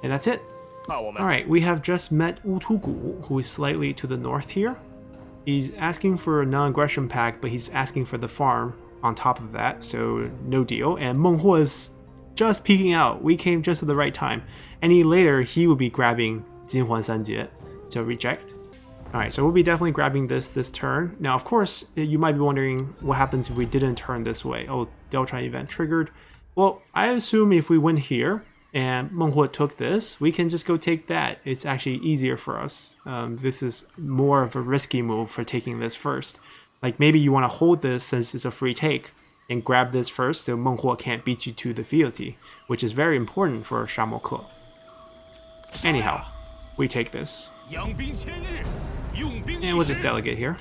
Speaker 1: And that's it.
Speaker 4: 那我们
Speaker 1: Alright, we have just met Utugu, who is slightly to the north here. He's asking for a non-aggression pact, but he's asking for the farm on top of that, so no deal. And Meng Huo is just peeking out. We came just at the right time. Any later, he will be grabbing Jinhuan Sanjie, so reject. Alright, so we'll be definitely grabbing this turn. Now, of course, you might be wondering what happens if we didn't turn this way. Oh, Deltron event triggered. Well, I assume if we went here and Meng Huo took this, we can just go take that. It's actually easier for us. This is more of a risky move for taking this first. Like maybe you want to hold this since it's a free take and grab this first so Meng Huo can't beat you to the fealty, which is very important for Shamoke. Anyhow, we take this.
Speaker 4: 养兵千日，用兵
Speaker 1: And
Speaker 4: 一
Speaker 1: we'll
Speaker 4: 时
Speaker 1: just。delegate here.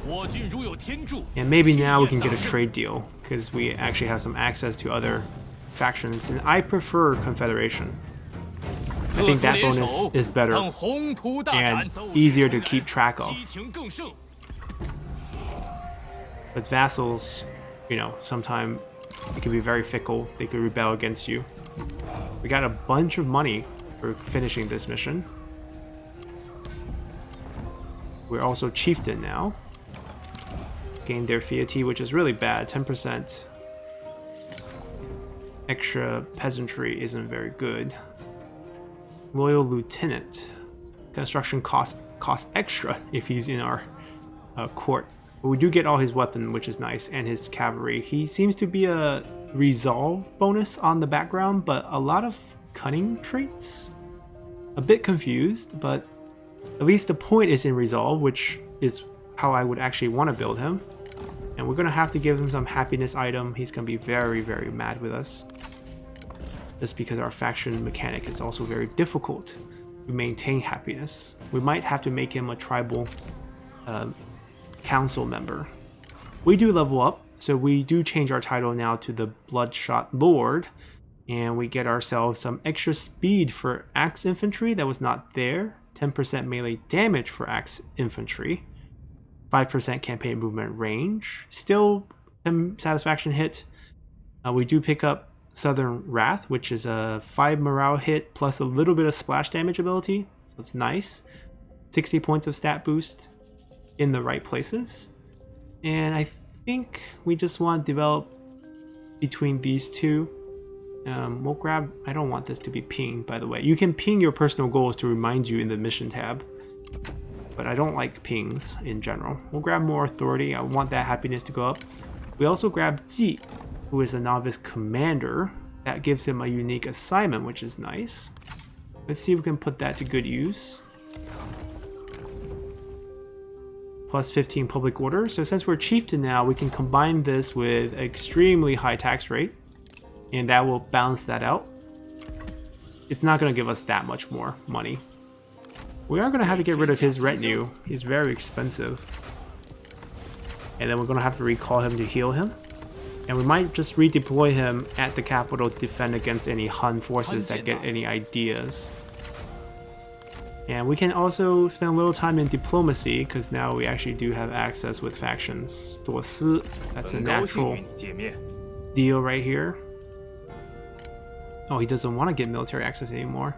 Speaker 4: 我军如有天助，
Speaker 1: And maybe now we can get a trade deal, because we actually have some access to other factions, and I prefer confederation. I think that bonus is better
Speaker 4: 等宏图大展
Speaker 1: and easier to keep track of.
Speaker 4: 激情更盛。
Speaker 1: But vassals, you know, sometimes it can be very fickle. They could rebel against you. We got a bunch of money for finishing this mission. We're also chieftain now. Gain their fealty, which is really bad. 10% extra peasantry isn't very good. Loyal lieutenant. Construction costs extra if he's in our court. But we do get all his weapon, which is nice, and his cavalry. He seems to be a resolve bonus on the background, but a lot of cunning traits. A bit confused, but at least the point is in resolve, which is how I would actually want to build him. And we're going to have to give him some happiness item. He's going to be very, very mad with us. Just because our faction mechanic is also very difficult to maintain happiness. We might have to make him a tribal council member. We do level up, so we do change our title now to the Bloodshot Lord, and we get ourselves some extra speed for axe infantry that was not there, 10% melee damage for axe infantry, 5% campaign movement range, still some satisfaction hit. We do pick up Southern Wrath, which is a 5 morale hit plus a little bit of splash damage ability, so it's nice. 60 points of stat boost in the right places. And I think we just want to develop between these two. We'll grab, I don't want this to be pinged, by the way. You can ping your personal goals to remind you in the mission tab, but I don't like pings in general. We'll grab more authority. I want that happiness to go up. We also grab Ji, who is a novice commander. That gives him a unique assignment, which is nice. Let's see if we can put that to good use. Plus 15 public order. So since we're chieftain now, we can combine this with extremely high tax rate, and that will balance that out. It's not going to give us that much more money. We are going to have to get rid of his retinue. He's very expensive. And then we're going to have to recall him to heal him. And we might just redeploy him at the capital to defend against any Han forces that get any ideas. And we can also spend a little time in diplomacy, because now we actually do have access with factions. 朵斯, that's a
Speaker 4: 很高兴
Speaker 1: natural
Speaker 4: 与你见面。
Speaker 1: deal right here. Oh, he doesn't want to get military access anymore.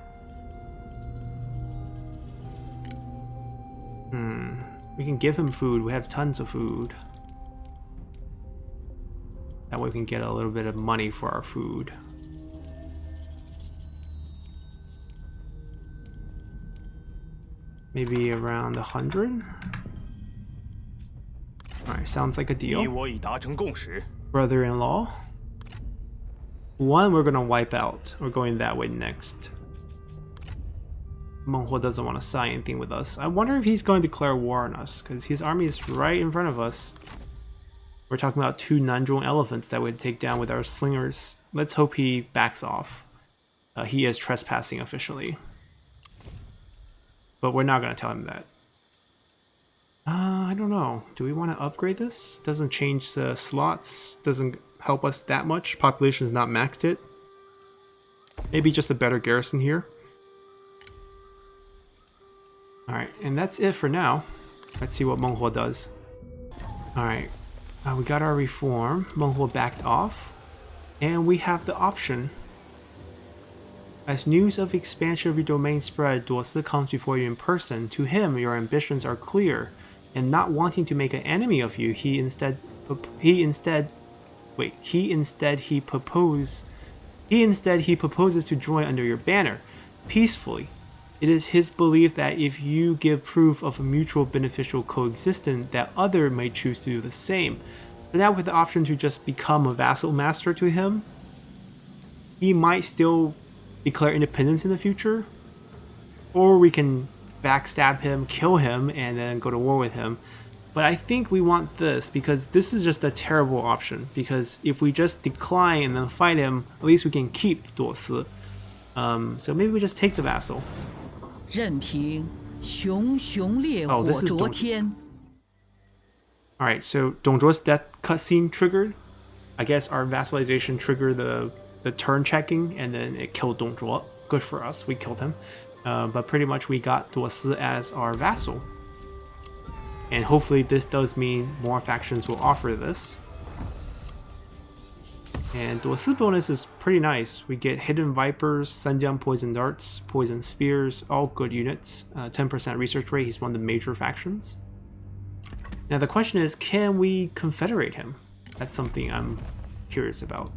Speaker 1: We can give him food. We have tons of food. That way we can get a little bit of money for our food. Maybe around 100? Alright, sounds like a
Speaker 4: 你
Speaker 1: deal.
Speaker 4: 我已达成共识。
Speaker 1: Brother-in-law. One we're gonna wipe out. We're going that way next. Meng Huo doesn't want to sign anything with us. I wonder if he's going to declare war on us, because his army is right in front of us. We're talking about 2 Nanzhong elephants that would take down with our slingers. Let's hope he backs off. He is trespassing officially. But we're not going to tell him that. I don't know. Do we want to upgrade this? Doesn't change the slots. Doesn't help us that much. Population is not maxed it. Maybe just a better garrison here. Alright, and that's it for now. Let's see what Meng Huo does. Alright. We got our reform. Menghuo backed off. And we have the option. As news of expansion of your domain spread, Duosi comes before you in person. To him, your ambitions are clear, and not wanting to make an enemy of you, he proposes to join under your banner, peacefully. It is his belief that if you give proof of a mutual beneficial coexistence, that other may choose to do the same. But now with the option to just become a vassal master to him, he might still declare independence in the future, or we can backstab him, kill him, and then go to war with him. But I think we want this because this is just a terrible option, because if we just decline and then fight him, at least we can keep Duosi. So maybe we just take the vassal.
Speaker 2: 任凭熊熊烈火灼天。
Speaker 1: Alright, so Dongzhuo's death cutscene triggered. I guess our vassalization triggered the turn checking, and then it killed Dongzhuo. Good for us, we killed him. But pretty much we got Duosi as our vassal. And hopefully this does mean more factions will offer this. And Duosi bonus is pretty nice. We get Hidden Vipers, Senjiang Poison Darts, Poison Spears, all good units. 10% research rate, he's one of the major factions. Now the question is, can we confederate him? That's something I'm curious about.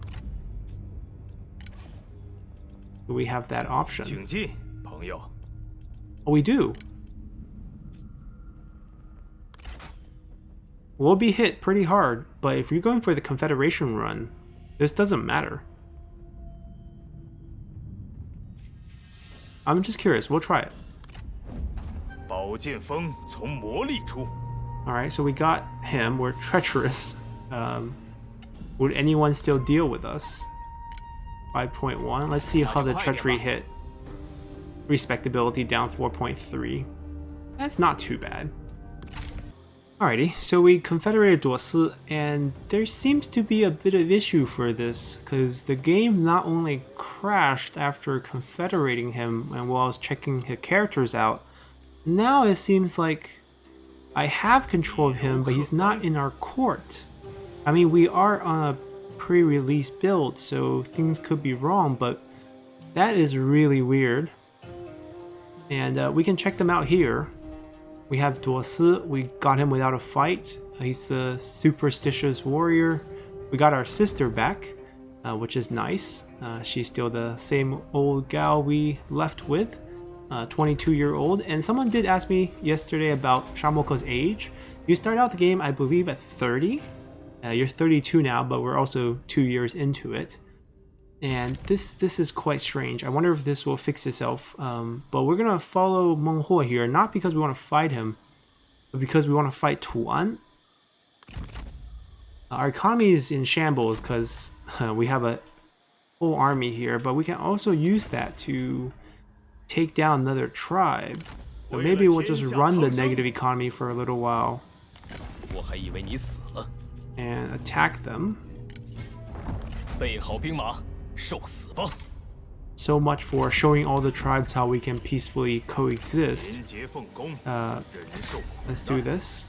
Speaker 1: Do we have that option?
Speaker 4: 请进，朋友。
Speaker 1: Oh, we do. We'll be hit pretty hard, but if you're going for the confederation run, this doesn't matter. I'm just curious, we'll try it.
Speaker 4: 宝剑锋从魔力出。
Speaker 1: Alright, so we got him. We're treacherous. Would anyone still deal with us? 5.1. Let's see how the treachery hit. Respectability down 4.3. That's not too bad. Alrighty, so we confederated Duosi, and there seems to be a bit of issue for this, because the game not only crashed after confederating him and while I was checking his characters out, now it seems like I have control of him, but he's not in our court. I mean, we are on a pre-release build, so things could be wrong, but that is really weird. And we can check them out here. We have Duosi, we got him without a fight. He's the superstitious warrior. We got our sister back, which is nice. She's still the same old gal we left with. 22-year-old, and someone did ask me yesterday about Shamoke's age. You start out the game, I believe, at 30. You're 32 now, but we're also 2 years into it. And this is quite strange. I wonder if this will fix itself. But we're gonna follow Menghuo here, not because we want to fight him, but because we want to fight Tuan. Our economy is in shambles because we have a whole army here, but we can also use that to take down another tribe. So maybe we'll just run the negative economy for a little while and attack them. So much for showing all the tribes how we can peacefully coexist. Let's do this.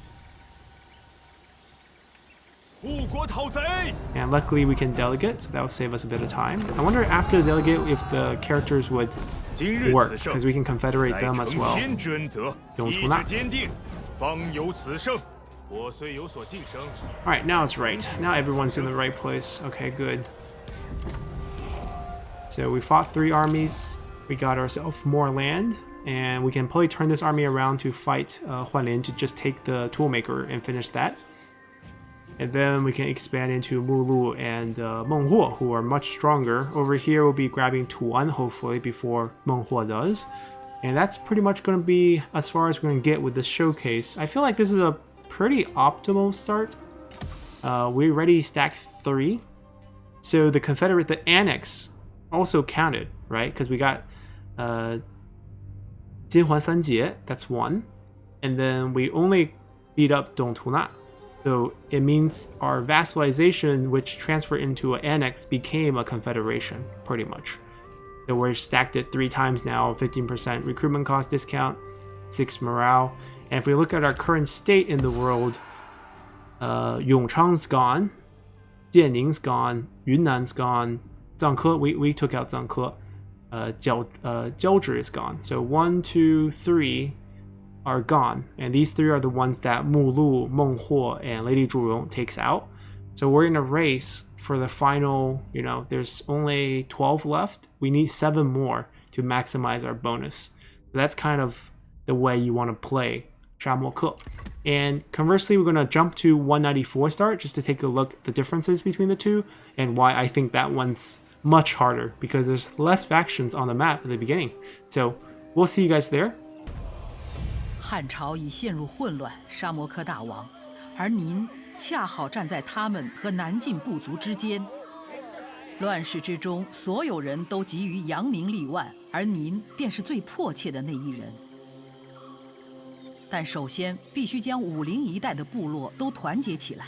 Speaker 1: And luckily we can delegate, so that will save us a bit of time. I wonder after the delegate if the characters would work, because we can confederate them as well. Alright, now it's right. Now everyone's in the right place. Okay, good. So we fought 3 armies, we got ourselves more land, and we can probably turn this army around to fight Huanlin to just take the toolmaker and finish that. And then we can expand into Mulu and Menghuo, who are much stronger. Over here we'll be grabbing Tuan, hopefully, before Menghuo does. And that's pretty much going to be as far as we're going to get with this showcase. I feel like this is a pretty optimal start. We already stacked 3. So the Confederate, the Annex, also counted, right? Because we got Jinhuan Sanjie, that's 1. And then we only beat up Dongtuna. So it means our vassalization, which transferred into an annex, became a confederation, pretty much. So we're stacked it 3 times now, 15% recruitment cost discount, 6 morale. And if we look at our current state in the world, Yongchang's gone. Jianning's gone. Yunnan's gone. Zhangke, we took out Zhangke. Jiaozhi is gone. So 1, 2, 3 are gone. And these 3 are the ones that Mu Lu, Meng Huo, and Lady Zhuyong takes out. So we're in a race for the final, there's only 12 left. We need 7 more to maximize our bonus. So that's kind of the way you want to play Shamoke. And conversely, we're going to jump to 194 start just to take a look at the differences between the two and why I think that one's much harder because there's less factions on the map at the beginning. So we'll see you guys there.
Speaker 2: 汉朝已陷入混乱，沙摩柯大王，而您恰好站在他们和南晋部族之间。乱世之中，所有人都急于扬名立万，而您便是最迫切的那一人。但首先必须将武陵一带的部落都团结起来，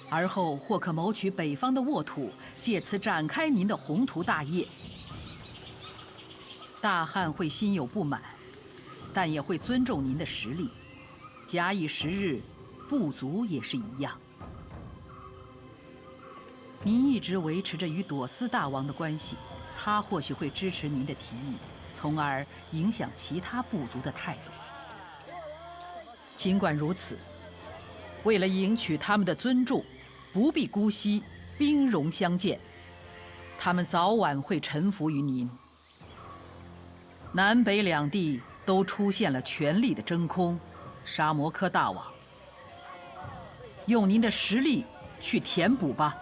Speaker 2: 而后或可谋取北方的沃土，借此展开您的宏图大业。大汉会心有不满，但也会尊重您的实力。假以时日，部族也是一样。您一直维持着与朵思大王的关系，他或许会支持您的提议，从而影响其他部族的态度。尽管如此，为了赢取他们的尊重，不必姑息，兵戎相见。他们早晚会臣服于您。南北两地都出现了权力的真空，沙摩柯大王，用您的实力去填补吧。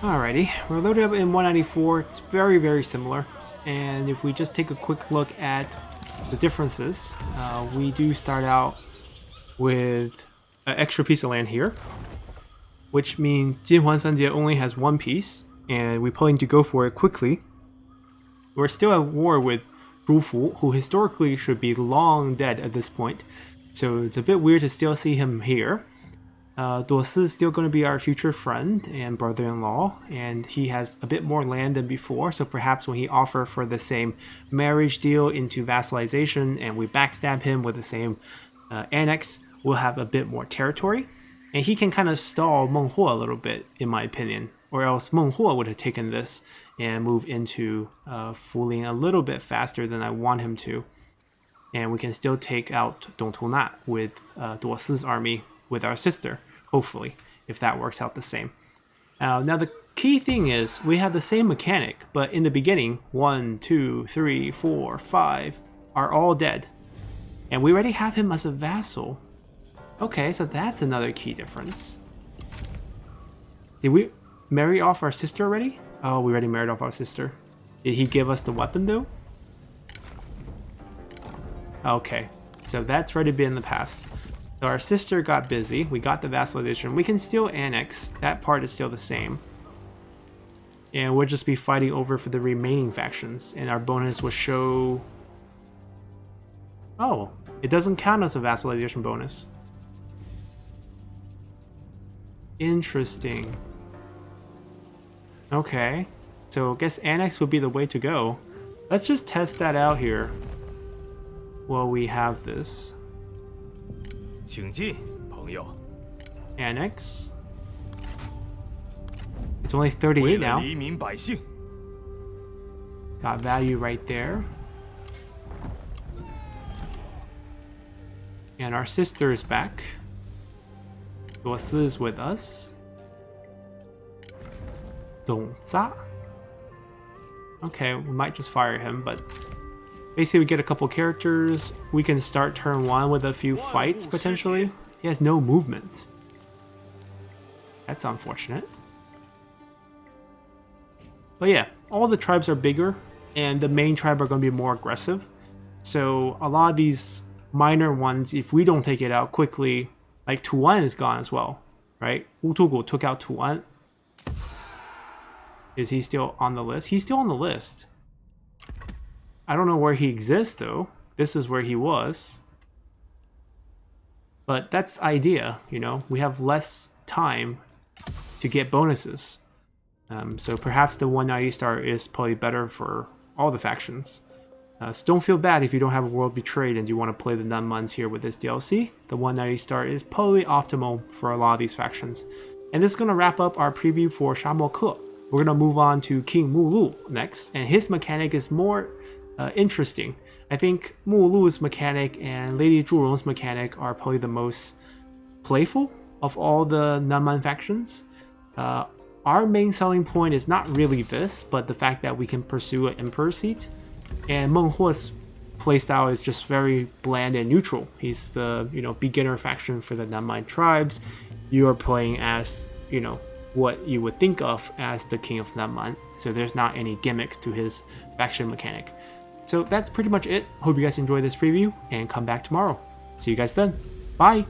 Speaker 1: Alrighty, we're loaded up in 194. It's very, very similar. And if we just take a quick look at the differences, we do start out with an extra piece of land here, which means Jinhuan Sanjie only has 1 piece, and we're planning to go for it quickly. We're still at war with Zhu Fu, who historically should be long dead at this point, so it's a bit weird to still see him here. Duosi is still going to be our future friend and brother-in-law, and he has a bit more land than before, so perhaps when he offers for the same marriage deal into vassalization and we backstab him with the same annex, we'll have a bit more territory. And he can kind of stall Meng Huo a little bit, in my opinion, or else Meng Huo would have taken this and moved into Fuling a little bit faster than I want him to. And we can still take out Dong Tunat with Duosi's army with our sister, hopefully, if that works out the same. Now the key thing is we have the same mechanic, but in the beginning, 1, 2, 3, 4, 5 are all dead. And we already have him as a vassal. Okay, so that's another key difference. Did we marry off our sister already? Oh, we already married off our sister. Did he give us the weapon though? Okay, so that's already been in the past. So our sister got busy, we got the vassalization, we can still annex, that part is still the same. And we'll just be fighting over for the remaining factions, and our bonus will show... Oh, it doesn't count as a vassalization bonus. Interesting. Okay, so I guess annex would be the way to go. Let's just test that out here while we have this.
Speaker 4: 请进，朋友。
Speaker 1: Annex. It's only 38 now.
Speaker 4: 黎民百姓。
Speaker 1: Got value right there. And our sister is back. Duosi is with us. Dongza. Okay, we might just fire him, but basically we get a couple characters. We can start turn 1 with a few fights potentially. He has no movement. That's unfortunate. But yeah, all the tribes are bigger, and the main tribe are going to be more aggressive. So a lot of these minor ones, if we don't take it out quickly, like Tuan is gone as well, right? Utugu took out Tuan. Is he still on the list? He's still on the list. I don't know where he exists though. This is where he was. But that's the idea, you know? We have less time to get bonuses. So perhaps the 190 star is probably better for all the factions. So don't feel bad if you don't have a World Betrayed and you want to play the Nun Muns here with this DLC. The 190 star is probably optimal for a lot of these factions. And this is going to wrap up our preview for Shamoke. We're going to move on to King Mulu next, and his mechanic is more interesting. I think Mulu's mechanic and Lady Zhurong's mechanic are probably the most playful of all the Nunman factions. Our main selling point is not really this, but the fact that we can pursue an Emperor seat. And Meng Huo's playstyle is just very bland and neutral. He's the beginner faction for the Nunman tribes. You are playing as what you would think of as the King of Nunman. So there's not any gimmicks to his faction mechanic. So that's pretty much it. Hope you guys enjoyed this preview and come back tomorrow. See you guys then. Bye!